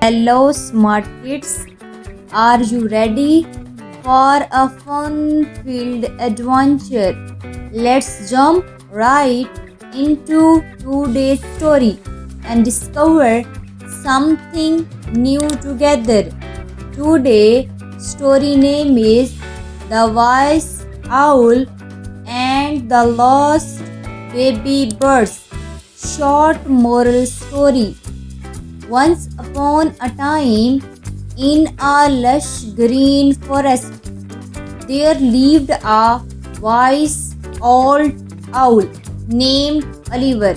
Hello, smart kids. Are you ready for a fun filled adventure? Let's jump right into today's story and discover something new together. Today's story name is The Wise Owl and the Lost Baby Birds. Short moral story. Once upon a time, in a lush green forest, there lived a wise old owl named Oliver.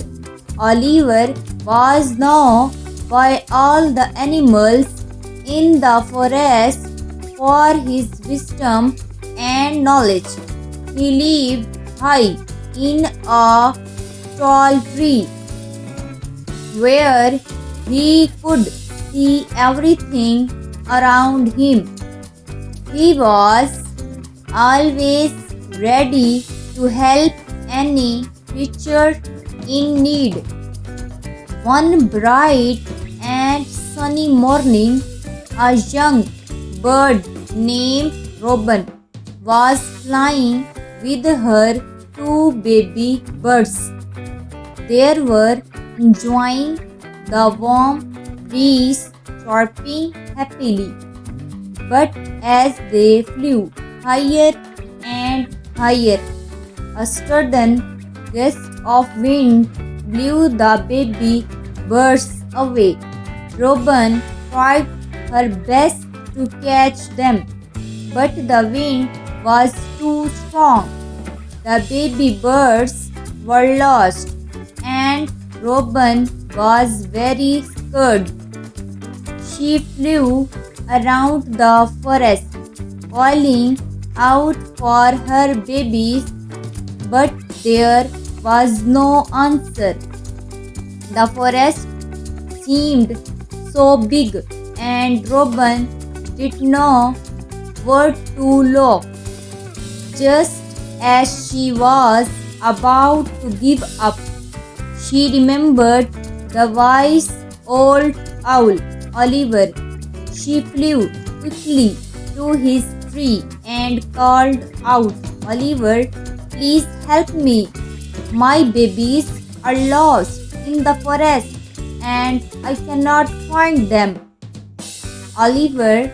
Oliver was known by all the animals in the forest for his wisdom and knowledge. He lived high in a tall tree where he could see everything around him. He was always ready to help any creature in need. One bright and sunny morning, a young bird named Robin was flying with her two baby birds. They were enjoying the warm breeze, chirping happily. But as they flew higher and higher, a sudden gust of wind blew the baby birds away. Robin tried her best to catch them, but the wind was too strong. The baby birds were lost, and Robin was very scared. She flew around the forest, calling out for her babies, but there was no answer. The forest seemed so big, and Robin didn't know where to look. Just as she was about to give up, she remembered the wise old owl, Oliver. She flew quickly to his tree and called out, "Oliver, please help me. My babies are lost in the forest and I cannot find them." Oliver,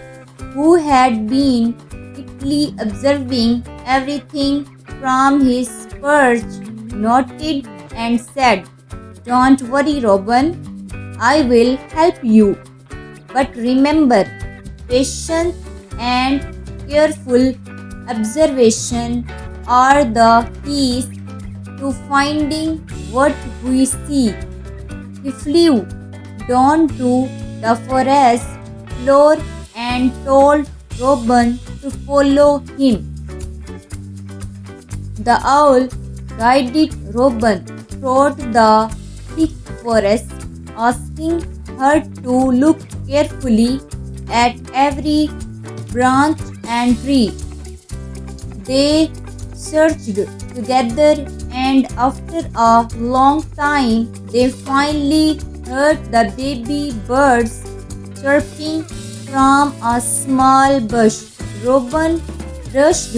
who had been quickly observing everything from his perch, nodded and said, "Don't worry, Robin. I will help you. But remember, patience and careful observation are the keys to finding what we see." He flew down to the forest floor and told Robin to follow him. The owl guided Robin through the thick forest, asking her to look carefully at every branch and tree. They searched together, and after a long time, they finally heard the baby birds chirping from a small bush. Robin rushed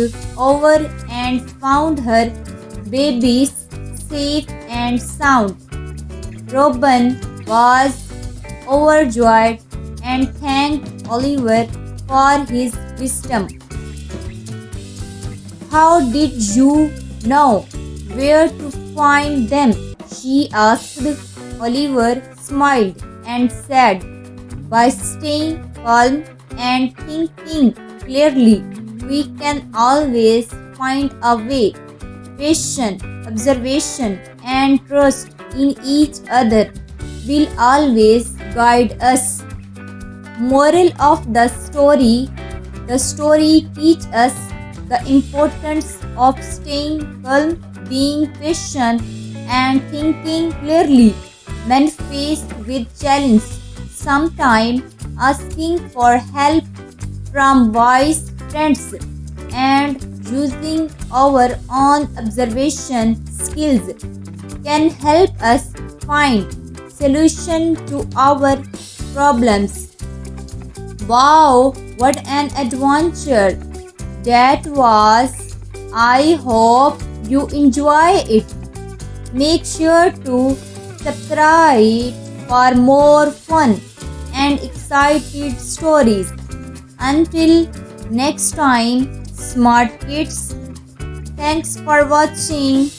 over and found her babies safe and sound. Robin was overjoyed and thanked Oliver for his wisdom. "How did you know where to find them?" she asked. Oliver smiled and said, "By staying calm and thinking clearly, we can always find a way. Patience, observation, and trust in each other will always guide us." Moral of the story: the story teaches us the importance of staying calm, being patient, and thinking clearly when faced with challenge. Sometimes asking for help from wise friends and using our own observation skills can help us find solution to our problems. Wow, what an adventure that was! I hope you enjoy it. Make sure to subscribe for more fun and excited stories. Until next time, smart kids, thanks for watching.